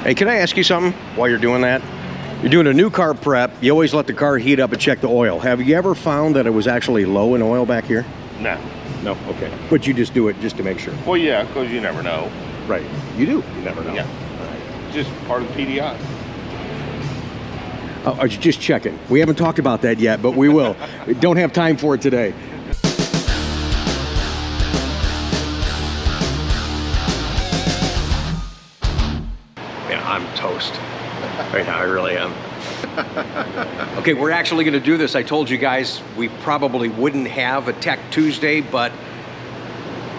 Hey, can I ask you something while you're doing that? You're doing a new car prep. You always let the car heat up and check the oil. Have you ever found that it was actually low in oil back here? No. No? Okay. But you just do it just to make sure? Well, yeah, because you never know. Right. You do. You never know. Yeah. Just part of the PDI. Oh, just checking. We haven't talked about that yet, but we will. We don't have time for it today. Man, I'm toast. Right now, I really am. Okay, we're actually going to do this. I told you guys we probably wouldn't have a Tech Tuesday, but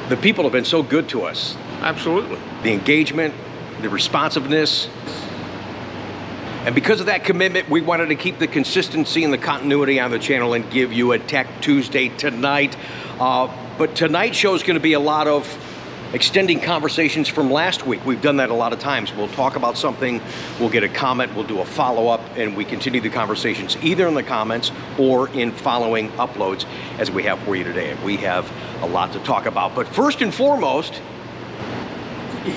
the people have been so good to us. Absolutely. The engagement, the responsiveness. And because of that commitment, we wanted to keep the consistency and the continuity on the channel and give you a Tech Tuesday tonight. But tonight's show is going to be a lot of extending conversations from last week. We've done that a lot of times. We'll talk about something, we'll get a comment, we'll do a follow-up, and we continue the conversations either in the comments or in following uploads as we have for you today. And we have a lot to talk about. But first and foremost, you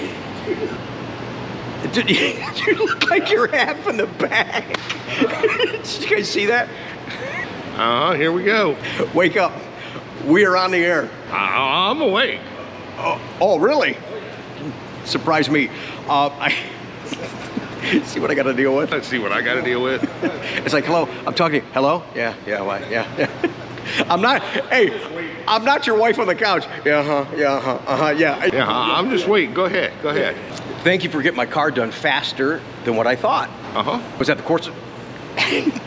look like you're half in the bag. Did you guys see that? Here we go. Wake up. We are on the air. I'm awake. Oh, really? Surprise me. I see what I got to deal with. Let's see what I got to deal with. It's like, hello, I'm talking. Hello? Yeah, why? Yeah. I'm not, hey, I'm not your wife on the couch. Yeah. Yeah, I'm just waiting. Go ahead. Thank you for getting my car done faster than what I thought. Was that the course?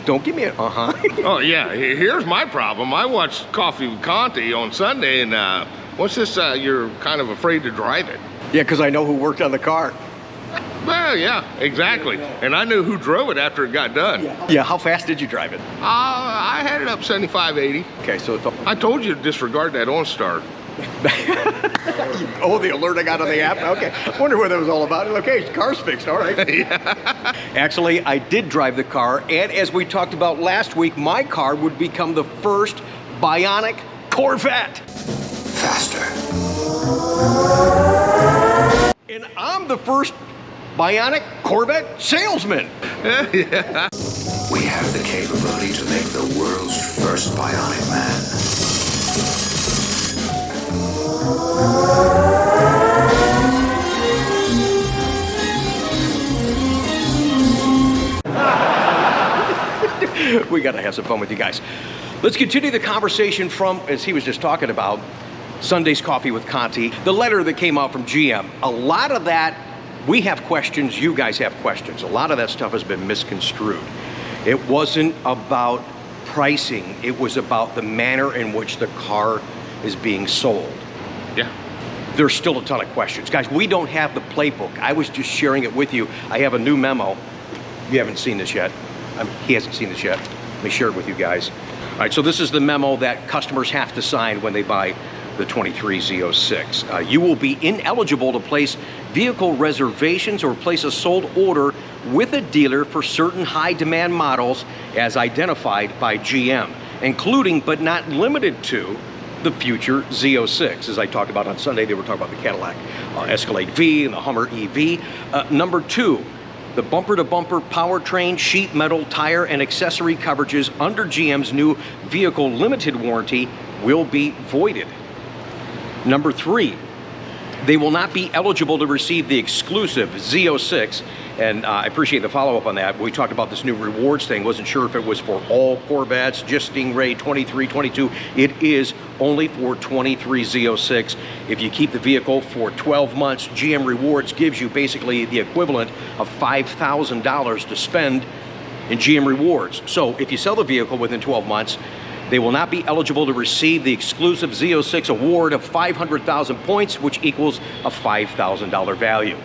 Don't give me an Oh, yeah. Here's my problem. I watched Coffee with Conti on Sunday, and what's this? You're kind of afraid to drive it. Yeah, because I know who worked on the car. Well, yeah, exactly. And I knew who drove it after it got done. Yeah, how fast did you drive it? I had it up 75, 80. Okay, so it's I told you to disregard that OnStar. Oh, the alert I got on the app? Okay. I wonder what that was all about. Okay, car's fixed, all right. Yeah. Actually, I did drive the car, and as we talked about last week, my car would become the first bionic Corvette. Faster. And I'm the first bionic Corvette salesman. Yeah. We have the capability to make the world's first bionic man. We got to have some fun with you guys. Let's continue the conversation from, as he was just talking about, Sunday's Coffee with Conti, the letter that came out from GM. A lot of that, we have questions, you guys have questions. A lot of that stuff has been misconstrued. It wasn't about pricing, it was about the manner in which the car is being sold. Yeah. There's still a ton of questions. Guys, we don't have the playbook. I was just sharing it with you. I have a new memo. You haven't seen this yet. He hasn't seen this yet. Let me share it with you guys. All right, so this is the memo that customers have to sign when they buy the 23 Z06. You will be ineligible to place vehicle reservations or place a sold order with a dealer for certain high demand models as identified by GM, including but not limited to the future Z06. As I talked about on Sunday, they were talking about the Cadillac Escalade V and the Hummer EV. Number two, the bumper-to-bumper powertrain, sheet metal, tire, and accessory coverages under GM's new vehicle limited warranty will be voided. Number three, they will not be eligible to receive the exclusive Z06, and I appreciate the follow-up on that. We talked about this new rewards thing. Wasn't sure if it was for all Corvettes, just Stingray 23, 22. It is only for 23 Z06. If you keep the vehicle for 12 months, GM Rewards gives you basically the equivalent of $5,000 to spend in GM Rewards. So if you sell the vehicle within 12 months, they will not be eligible to receive the exclusive Z06 award of 500,000 points, which equals a $5,000 value.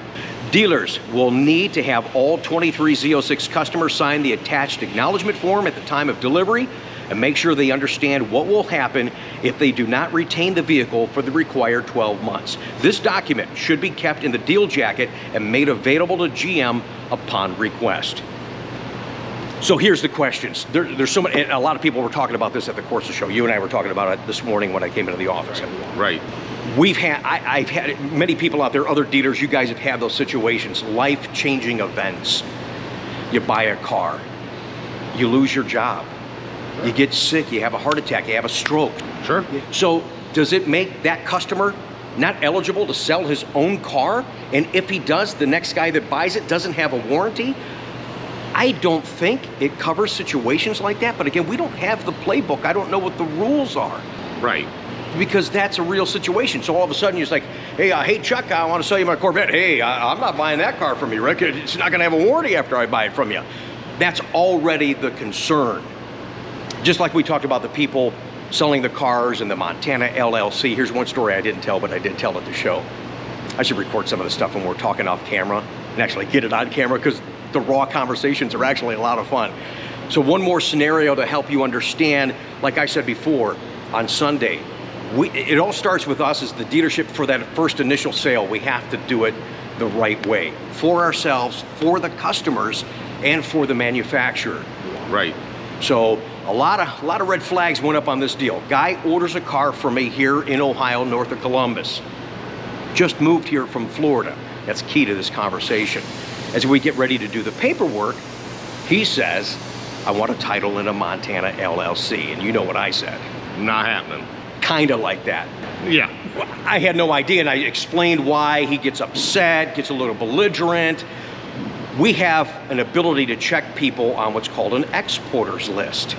Dealers will need to have all 23 Z06 customers sign the attached acknowledgement form at the time of delivery and make sure they understand what will happen if they do not retain the vehicle for the required 12 months. This document should be kept in the deal jacket and made available to GM upon request. So here's the questions. There's so many, a lot of people were talking about this at the Corsa show. You and I were talking about it this morning when I came into the office. Right. I've had many people out there, other dealers, you guys have had those situations, life-changing events. You buy a car, you lose your job, you get sick, you have a heart attack, you have a stroke. Sure. So does it make that customer not eligible to sell his own car? And if he does, the next guy that buys it doesn't have a warranty? I don't think it covers situations like that. But again, we don't have the playbook. I don't know what the rules are. Right. Because that's a real situation. So all of a sudden you're just like, hey Chuck, I want to sell you my Corvette. Hey, I'm not buying that car from you, Rick. It's not going to have a warranty after I buy it from you. That's already the concern. Just like we talked about the people selling the cars in the Montana LLC. Here's one story I didn't tell, but I did tell at the show. I should record some of the stuff when we're talking off camera and actually get it on camera, because the raw conversations are actually a lot of fun. So one more scenario to help you understand, like I said before, on Sunday, it all starts with us as the dealership. For that first initial sale, we have to do it the right way, for ourselves, for the customers, and for the manufacturer. Right. So a lot of red flags went up on this deal. Guy orders a car from me here in Ohio, north of Columbus. Just moved here from Florida. That's key to this conversation. As we get ready to do the paperwork, he says, I want a title in a Montana LLC. And you know what I said. Not happening. Kind of like that. Yeah. I had no idea, and I explained why. He gets upset, gets a little belligerent. We have an ability to check people on what's called an exporters list.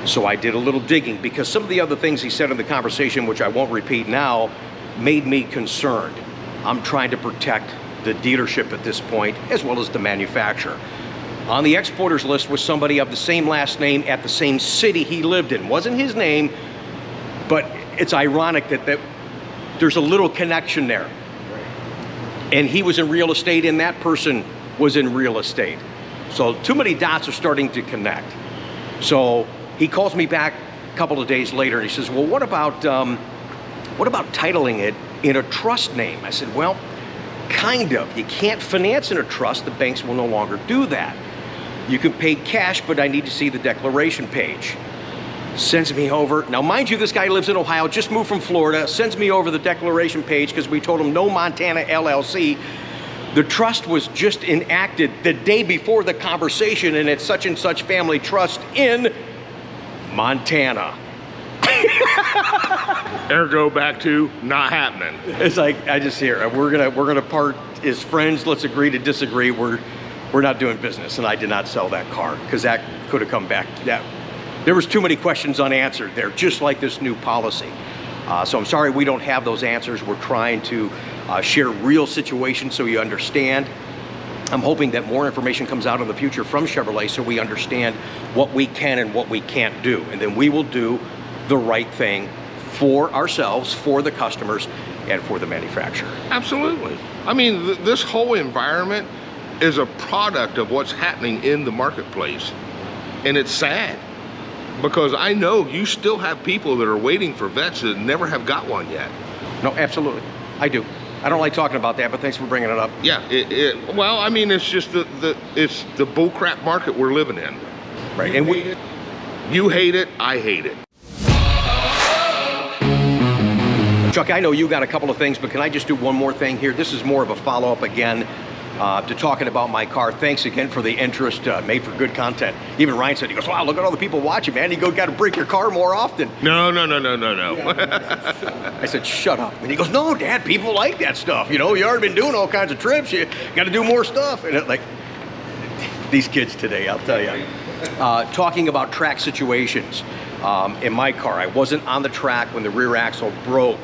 So I did a little digging, because some of the other things he said in the conversation, which I won't repeat now, made me concerned. I'm trying to protect the dealership at this point, as well as the manufacturer. On the exporters list was somebody of the same last name at the same city he lived in. Wasn't his name, but it's ironic that there's a little connection there. And he was in real estate, and that person was in real estate. So too many dots are starting to connect. So he calls me back a couple of days later, and he says, well, what about titling it in a trust name? I said, well, kind of. You can't finance in a trust. The banks will no longer do that. You can pay cash, but I need to see the declaration page. Sends me over. Now, mind you, this guy lives in Ohio, just moved from Florida, sends me over the declaration page, because we told him no Montana LLC. The trust was just enacted the day before the conversation, and it's such and such family trust in Montana. Ergo back to not happening. It's like, I just hear, we're gonna part as friends. Let's agree to disagree. We're not doing business. And I did not sell that car, because that could have come back. There was too many questions unanswered there, just like this new policy. So I'm sorry we don't have those answers. We're trying to share real situations so you understand. I'm hoping that more information comes out in the future from Chevrolet, so we understand what we can and what we can't do. And then we will do the right thing for ourselves, for the customers, and for the manufacturer. Absolutely. I mean, this whole environment is a product of what's happening in the marketplace. And it's sad, because I know you still have people that are waiting for vets that never have got one yet. No, absolutely. I do. I don't like talking about that, but thanks for bringing it up. Yeah, well, I mean, it's just it's the bullcrap market we're living in. Right. And you hate it, I hate it. Chuck, I know you got a couple of things, but can I just do one more thing here? This is more of a follow-up again to talking about my car. Thanks again for the interest, made for good content. Even Ryan said, he goes, wow, look at all the people watching, man. You got to break your car more often. No. I said, shut up. And he goes, no, Dad, people like that stuff. You know, you already been doing all kinds of trips. You got to do more stuff. And like, these kids today, I'll tell you. Talking about track situations. In my car, I wasn't on the track when the rear axle broke.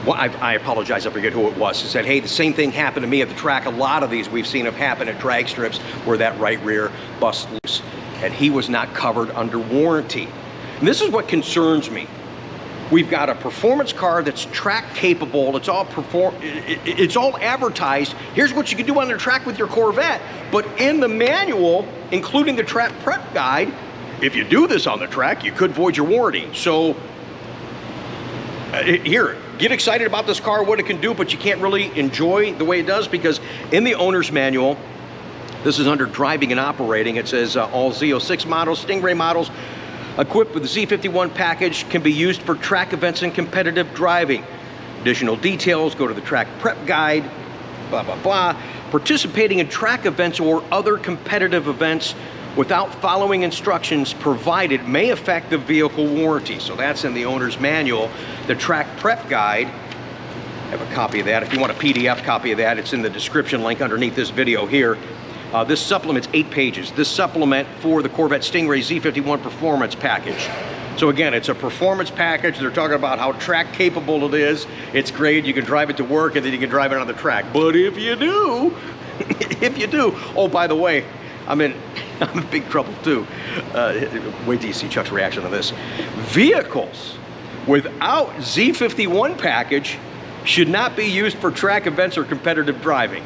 Well, I apologize, I forget who it was. He said, hey, the same thing happened to me at the track. A lot of these we've seen have happened at drag strips where that right rear busts loose. And he was not covered under warranty. And this is what concerns me. We've got a performance car that's track capable. It's all advertised. Here's what you can do on the track with your Corvette. But in the manual, including the track prep guide, if you do this on the track, you could void your warranty. So here, get excited about this car, what it can do, but you can't really enjoy the way it does, because in the owner's manual, this is under driving and operating, it says all Z06 models, Stingray models, equipped with the Z51 package can be used for track events and competitive driving. Additional details, go to the track prep guide, blah, blah, blah. Participating in track events or other competitive events without following instructions provided may affect the vehicle warranty. So that's in the owner's manual. The track prep guide, I have a copy of that. If you want a PDF copy of that, it's in the description link underneath this video here. This supplement's 8 pages. This supplement for the Corvette Stingray Z51 Performance Package. So again, it's a performance package. They're talking about how track capable it is. It's great. You can drive it to work and then you can drive it on the track. But if you do, oh, by the way, I'm in big trouble too. Wait till you see Chuck's reaction to this. Vehicles without Z51 package should not be used for track events or competitive driving.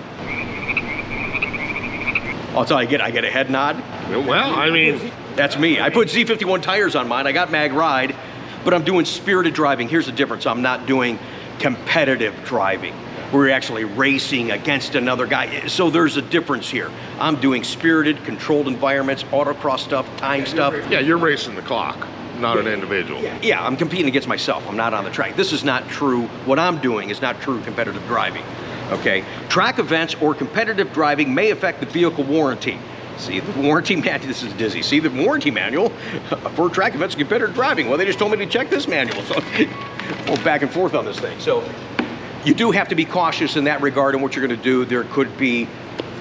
I'll tell you, I get a head nod. Well, I mean, that's me. I put Z51 tires on mine. I got mag ride, but I'm doing spirited driving. Here's the difference. I'm not doing competitive driving. We're actually racing against another guy. So there's a difference here. I'm doing spirited, controlled environments, autocross stuff, time stuff. yeah, you're racing the clock, not an individual. Yeah, I'm competing against myself. I'm not on the track. This is not true. What I'm doing is not true competitive driving. Okay, track events or competitive driving may affect the vehicle warranty. See the warranty manual, this is dizzy. See the warranty manual for track events and competitive driving. Well, they just told me to check this manual. So we're back and forth on this thing. So you do have to be cautious in that regard in what you're gonna do. There could be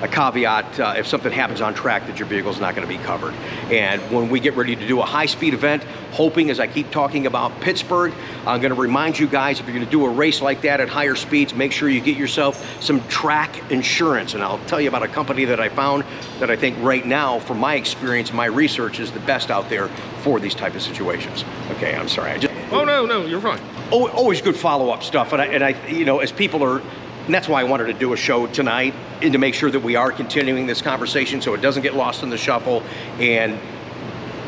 a caveat if something happens on track that your vehicle's not gonna be covered. And when we get ready to do a high-speed event, hoping, as I keep talking about Pittsburgh, I'm gonna remind you guys, if you're gonna do a race like that at higher speeds, make sure you get yourself some track insurance. And I'll tell you about a company that I found that I think right now, from my experience, my research, is the best out there for these type of situations. Okay, I'm sorry. Oh, no, you're fine. Always good follow-up stuff. And I, you know, as people are, and that's why I wanted to do a show tonight, and to make sure that we are continuing this conversation so it doesn't get lost in the shuffle, and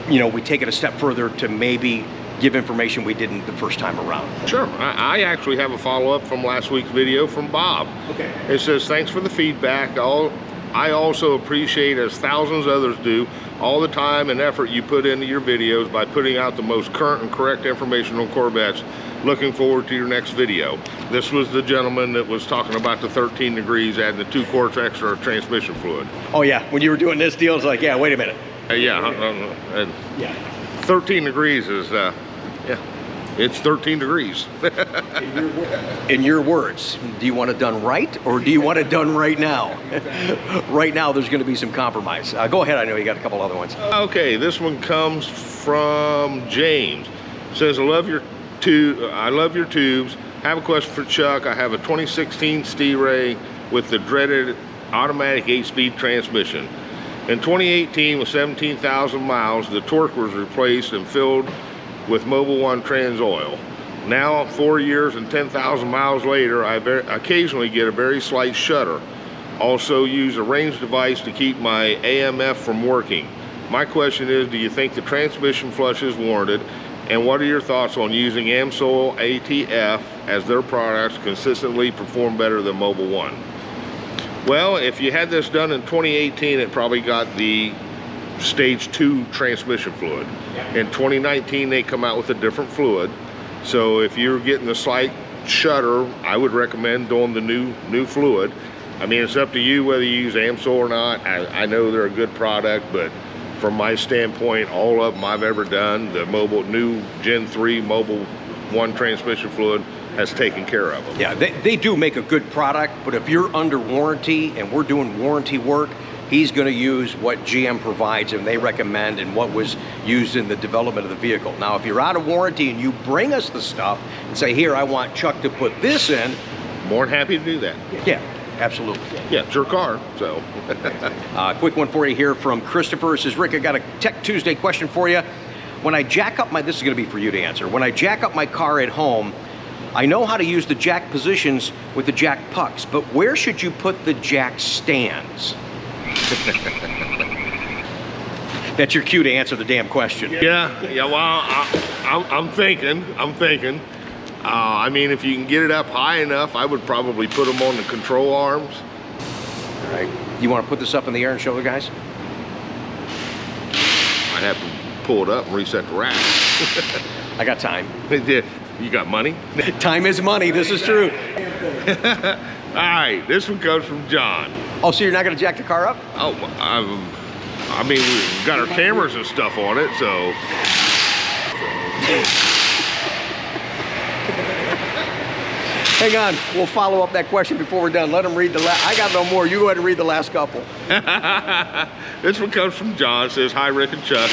you know, we take it a step further to maybe give information we didn't the first time around. Sure. I actually have a follow-up from last week's video from Bob. Okay. It says, thanks for the feedback. I also appreciate, as thousands others do, all the time and effort you put into your videos by putting out the most current and correct information on Corvettes. Looking forward to your next video. This was the gentleman that was talking about the 13 degrees, adding the 2 quarts extra transmission fluid. Oh yeah, when you were doing this deal, it's like, yeah, wait a minute. Yeah. 13 degrees is, yeah, it's 13 degrees. In your words, do you want it done right, or do you want it done right now? Right now, there's going to be some compromise. Go ahead, I know you got a couple other ones. Okay, this one comes from James. Says, I love your tubes. Have a question for Chuck. I have a 2016 Stingray with the dreaded automatic 8-speed transmission. In 2018, with 17,000 miles, the torque was replaced and filled with Mobil 1 trans oil. Now, 4 years and 10,000 miles later, I occasionally get a very slight shudder. Also use a range device to keep my AMF from working. My question is, do you think the transmission flush is warranted? And what are your thoughts on using AMSOIL ATF as their products consistently perform better than Mobil 1? Well, if you had this done in 2018, it probably got the stage 2 transmission fluid. In 2019, they come out with a different fluid. So if you're getting a slight shudder, I would recommend doing the new fluid. I mean, it's up to you whether you use AMSOIL or not. I know they're a good product, but from my standpoint, all of them I've ever done, the new Gen 3 Mobil 1 transmission fluid has taken care of them. Yeah, they do make a good product, but if you're under warranty and we're doing warranty work, he's going to use what GM provides and they recommend and what was used in the development of the vehicle. Now, if you're out of warranty and you bring us the stuff and say, here, I want Chuck to put this in. More than happy to do that. Yeah, absolutely. Yeah, it's your car, so. Quick one for you here from Christopher. It says, Rick, I got a Tech Tuesday question for you. When I jack up this is going to be for you to answer. When I jack up my car at home, I know how to use the jack positions with the jack pucks, but where should you put the jack stands? That's your cue to answer the damn question. Yeah, well, I'm thinking. I mean, if you can get it up high enough, I would probably put them on the control arms. All right. You want to put this up in the air and show the guys? I'd have to pull it up and reset the rack. I got time. You got money? Time is money. This is true. All right, this one comes from John. Oh, so you're not going to jack the car up? Oh, I mean, we've got our cameras and stuff on it, so. Hang on. We'll follow up that question before we're done. Let him read the last. I got no more. You go ahead and read the last couple. This one comes from John. It says, "Hi, Rick and Chuck.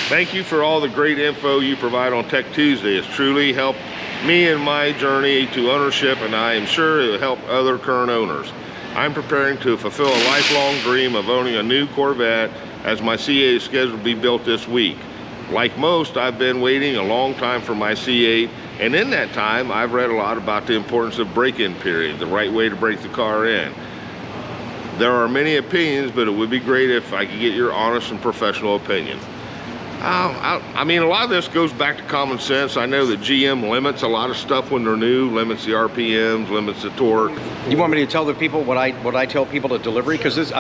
Thank you for all the great info you provide on Tech Tuesday. It's truly helped me in my journey to ownership, and I am sure it will help other current owners. I'm preparing to fulfill a lifelong dream of owning a new Corvette, as my C8 is scheduled to be built this week. Like most, I've been waiting a long time for my C8, and in that time, I've read a lot about the importance of break-in period, the right way to break the car in. There are many opinions, but it would be great if I could get your honest and professional opinion." I mean, a lot of this goes back to common sense. I know that GM limits a lot of stuff when they're new, limits the RPMs, limits the torque. You want me to tell the people what I tell people at delivery? Because this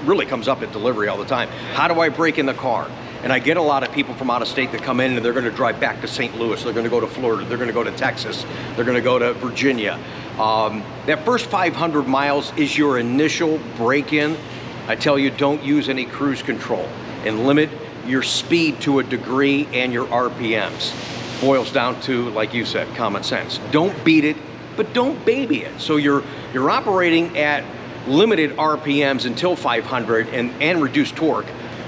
really comes up at delivery all the time. How do I break in the car? And I get a lot of people from out of state that come in and they're going to drive back to St. Louis. They're going to go to Florida. They're going to go to Texas. They're going to go to Virginia. That first 500 miles is your initial break-in. I tell you, don't use any cruise control and limit your speed to a degree and your RPMs. Boils down to, like you said, common sense. Don't beat it, but don't baby it. So you're operating at limited RPMs until 500 and reduced torque.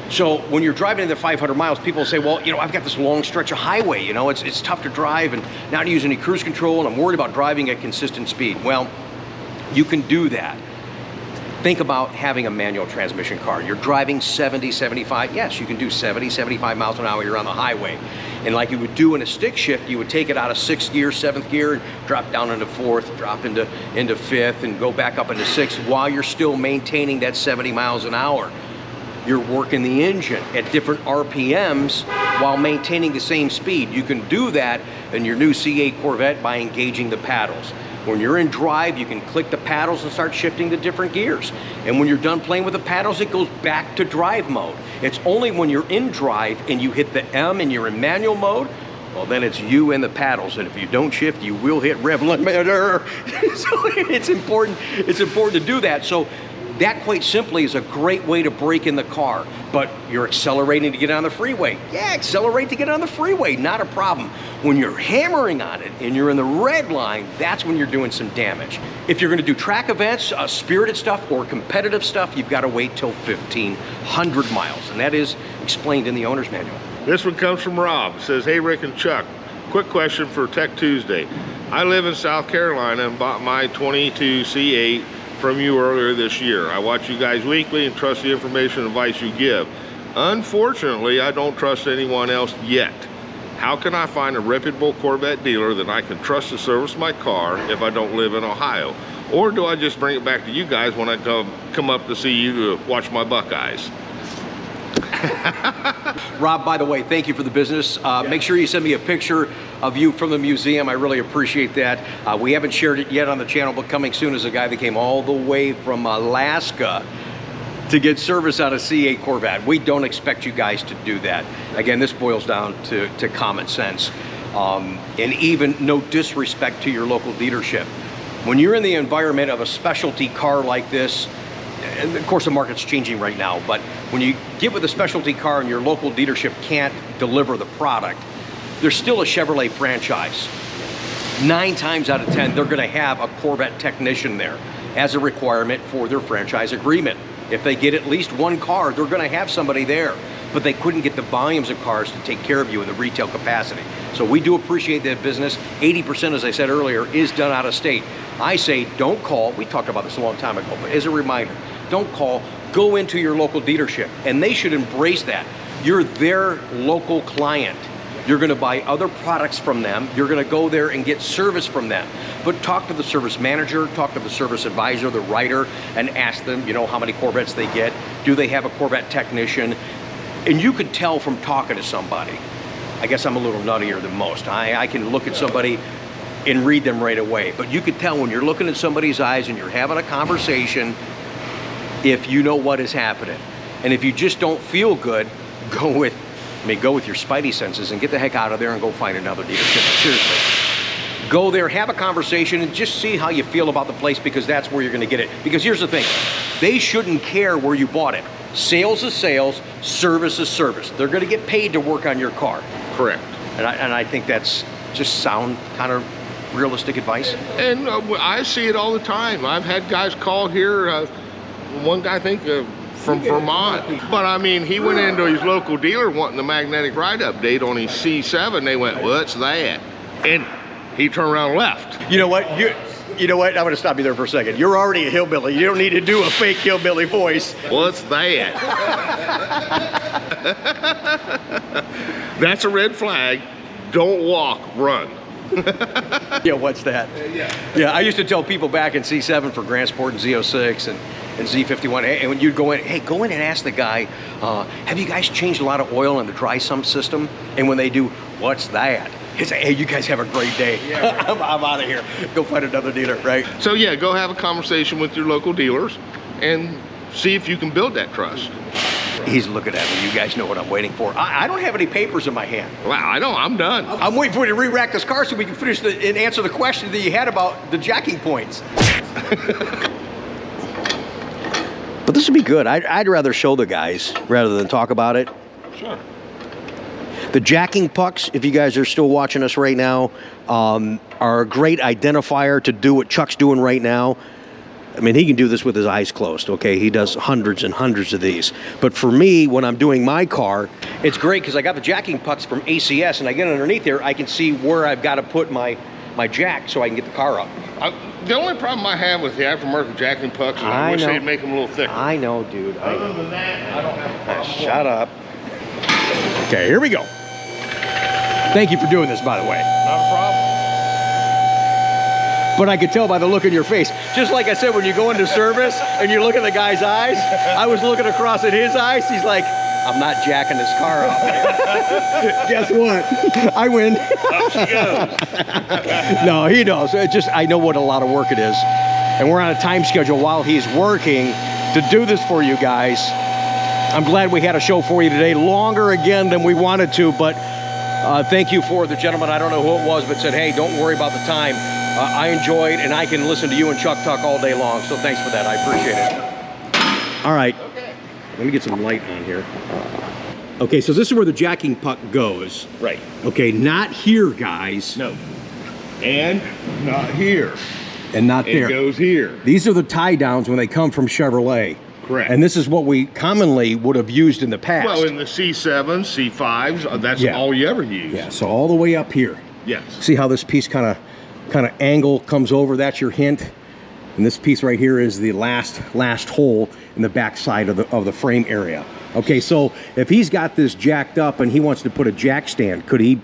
So when you're driving into 500 miles, people say, well, I've got this long stretch of highway, it's tough to drive and not use any cruise control, and I'm worried about driving at consistent speed. Well, you can do that. Think about having a manual transmission car. You're driving 70, 75. Yes, you can do 70, 75 miles an hour. You're on the highway. And like you would do in a stick shift, you would take it out of 6th gear, 7th gear, and drop down into 4th, drop into 5th, and go back up into 6th while you're still maintaining that 70 miles an hour. You're working the engine at different RPMs while maintaining the same speed. You can do that in your new C8 Corvette by engaging the paddles. When you're in drive, you can click the paddles and start shifting to different gears. And when you're done playing with the paddles, it goes back to drive mode. It's only when you're in drive and you hit the M and you're in manual mode, well, then it's you and the paddles. And if you don't shift, you will hit rev limiter. So it's important to do that. So that quite simply is a great way to break in the car. But you're accelerating to get on the freeway. Yeah, accelerate to get on the freeway, not a problem. When you're hammering on it and you're in the red line, that's when you're doing some damage. If you're gonna do track events, spirited stuff, or competitive stuff, you've gotta wait till 1,500 miles. And that is explained in the owner's manual. This one comes from Rob. It says, "Hey, Rick and Chuck, quick question for Tech Tuesday. I live in South Carolina and bought my 22 C8 from you earlier this year. I watch you guys weekly and trust the information and advice you give. Unfortunately, I don't trust anyone else yet. How can I find a reputable Corvette dealer that I can trust to service my car if I don't live in Ohio? Or do I just bring it back to you guys when I come up to see you to watch my Buckeyes?" Rob, by the way, thank you for the business. Make sure you send me a picture of you from the museum. I really appreciate that. We haven't shared it yet on the channel, but coming soon is a guy that came all the way from Alaska to get service on a C8 Corvette. We don't expect you guys to do that. Again, this boils down to common sense. And even no disrespect to your local dealership. When you're in the environment of a specialty car like this, and of course the market's changing right now, but when you get with a specialty car and your local dealership can't deliver the product, there's still a Chevrolet franchise. 9 times out of 10, they're gonna have a Corvette technician there as a requirement for their franchise agreement. If they get at least one car, they're gonna have somebody there, but they couldn't get the volumes of cars to take care of you in the retail capacity. So we do appreciate that business. 80%, as I said earlier, is done out of state. I say don't call. We talked about this a long time ago, but as a reminder, don't call. Go into your local dealership, and they should embrace that. You're their local client. You're gonna buy other products from them. You're gonna go there and get service from them. But talk to the service manager, talk to the service advisor, the writer, and ask them, how many Corvettes they get. Do they have a Corvette technician? And you could tell from talking to somebody. I guess I'm a little nuttier than most. I can look at somebody and read them right away. But you could tell when you're looking at somebody's eyes and you're having a conversation if you know what is happening. And if you just don't feel good, go with your spidey senses and get the heck out of there and go find another dealership. Seriously. Go there, have a conversation, and just see how you feel about the place, because that's where you're going to get it. Because here's the thing, they shouldn't care where you bought it. Sales is sales, service is service. They're going to get paid to work on your car. Correct. And I think that's just sound kind of realistic advice. And I see it all the time. I've had guys call here, one guy I think from Vermont. But I mean, he went into his local dealer wanting the magnetic ride update on his C7. They went, what's that? And he turned around and left. You know what? You know what? I'm going to stop you there for a second. You're already a hillbilly. You don't need to do a fake hillbilly voice. What's that? That's a red flag. Don't walk, run. Yeah, what's that? Yeah, I used to tell people back in C7 for Grand Sport and Z06 and Z51, and when you'd go in, hey, go in and ask the guy, have you guys changed a lot of oil in the dry sump system? And when they do, what's that? He'd say, hey, you guys have a great day. Yeah, right. I'm out of here. Go find another dealer, right? So yeah, go have a conversation with your local dealers and see if you can build that trust. He's looking at me. You guys know what I'm waiting for. I don't have any papers in my hand. Wow, I know, I'm done. I'm waiting for you to re-rack this car so we can finish and answer the question that you had about the jacking points. But this would be good. I'd rather show the guys rather than talk about it. Sure. The jacking pucks, if you guys are still watching us right now, are a great identifier to do what Chuck's doing right now. I mean, he can do this with his eyes closed, okay? He does hundreds and hundreds of these. But for me, when I'm doing my car, it's great because I got the jacking pucks from ACS, and I get underneath there, I can see where I've got to put my jack so I can get the car up. The only problem I have with the aftermarket jacking pucks is I wish they'd make them a little thicker. I know, dude. Other than that, I don't have a problem. Shut up. Okay, here we go. Thank you for doing this, by the way. Not a problem. But I could tell by the look in your face. Just like I said, when you go into service and you look at the guy's eyes, I was looking across at his eyes. He's like, I'm not jacking this car up. Guess what? I win. Up she goes. No, he knows. It just, I know what a lot of work it is. And we're on a time schedule while he's working to do this for you guys. I'm glad we had a show for you today. Longer again than we wanted to, but thank you for the gentleman, I don't know who it was, but said, hey, don't worry about the time. I enjoyed, and I can listen to you and Chuck talk all day long, so thanks for that. I appreciate it. All right. Okay. Let me get some light on here. Okay, so this is where the jacking puck goes. Right. Okay, not here, guys. No. And not here. And not there. It goes here. These are the tie downs when they come from Chevrolet. Correct. And this is what we commonly would have used in the past. Well, in the C7s, C5s, that's all you ever use. Yeah, so all the way up here. Yes. See how this piece kind of angle comes over? That's your hint. And this piece right here is the last hole in the back side of the frame area. Okay, so if he's got this jacked up and he wants to put a jack stand, could he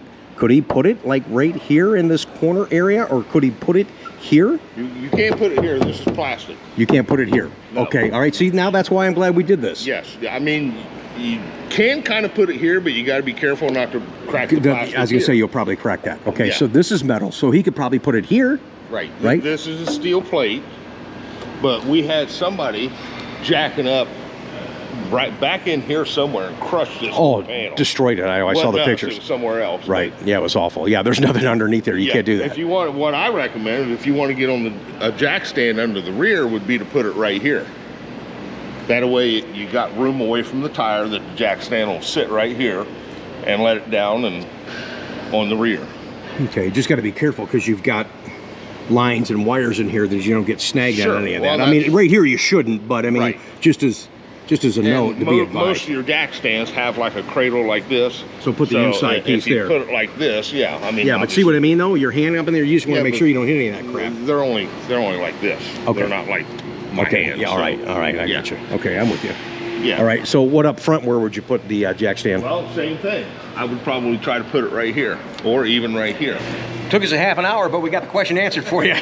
put it like right here in this corner area, or could he put it here? You can't put it here. This is plastic. You can't put it here. No. Okay, all right. See, now that's why I'm glad we did this. Yes. I mean, you can kind of put it here, but you got to be careful not to crack the plastic. I was going to say, you'll probably crack that. Okay, Yeah. so this is metal, so he could probably put it here. Right. Right? This is a steel plate, but we had somebody jacking up right back in here somewhere and crushed this whole panel. Destroyed it. I saw the pictures. It was somewhere else. Right. Yeah, it was awful. Yeah, there's nothing underneath there. You can't do that. If you want, what I recommend, if you want to get on a jack stand under the rear, would be to put it right here. That way you got room away from the tire that the jack stand will sit right here and let it down and on the rear. Okay, you just got to be careful because you've got lines and wires in here that you don't get snagged on any of that. Well, I mean, right here you shouldn't, but I mean, Right. just as a note to be advised. Most of your jack stands have like a cradle like this. So put the inside piece there. If you put it like this, yeah. I mean, Yeah, but see what I mean though? Your hand up in there, you just want to make but sure you don't hit any of that crap. They're only like this. Okay. They're not like my hands. Yeah, all right, I got you. Okay, I'm with you. Yeah. All right, so what up front, where would you put the jack stand? Well, same thing. I would probably try to put it right here, or even right here. Took us a half an hour, but we got the question answered for you.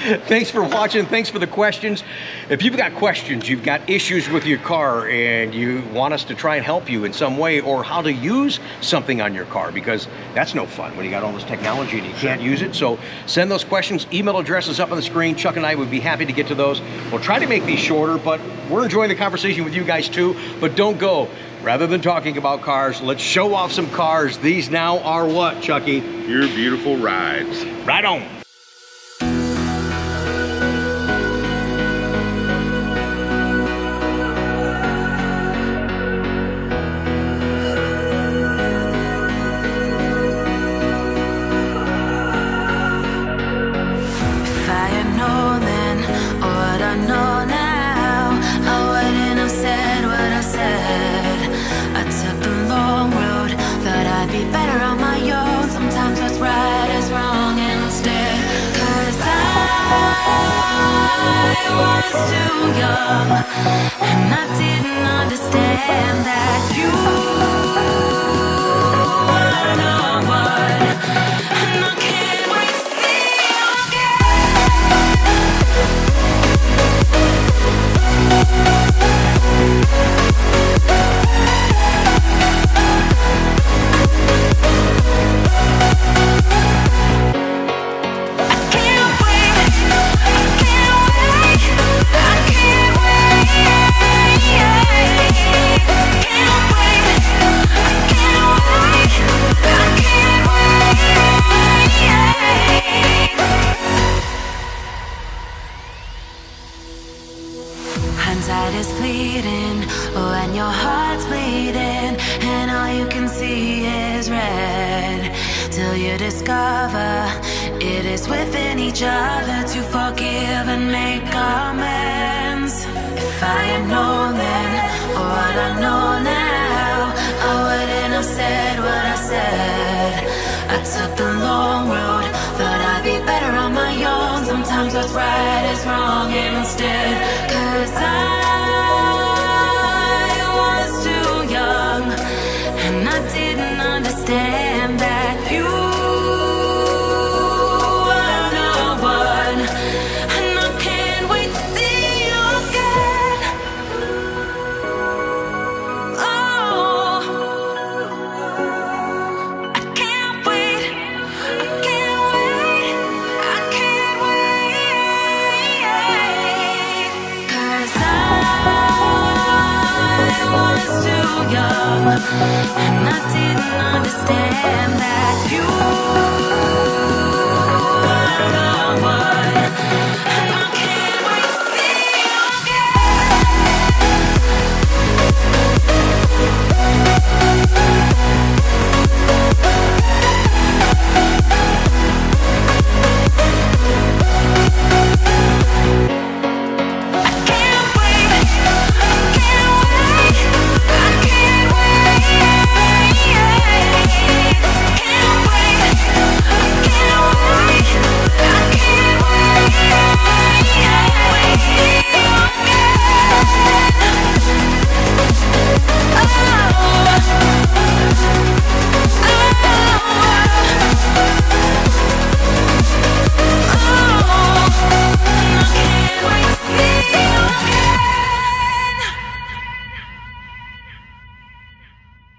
Thanks for watching. Thanks for the questions. If you've got questions, you've got issues with your car, and you want us to try and help you in some way, or how to use something on your car, because that's no fun when you got all this technology and you can't use it. So send those questions. Email address is up on the screen. Chuck and I would be happy to get to those. We'll try to make these shorter, but we're enjoying the conversation with you guys too. But don't go. Rather than talking about cars, let's show off some cars. These now are what, Chucky? Your beautiful rides. Right on. If I had known then what I know now, I wouldn't have said what I said. I took the long road, thought I'd be better on my own. Sometimes what's right is wrong instead. 'Cause I was too young, and I didn't understand that you were the one. And I can't wait to see you hindsight is fleeting when your heart's bleeding and all you can see is red, till you discover it is within each other to forgive and make amends. If I had known then what I know now, I wouldn't have said what I said. I took the long road, thought I'd be better on my own. Sometimes what's right is wrong instead. 'Cause I was too young, and I didn't understand that you were the one. And I can't wait to see you again. Oh, I can't wait, I can't wait, I can't wait. 'Cause I was too young, and I didn't understand that you were the one.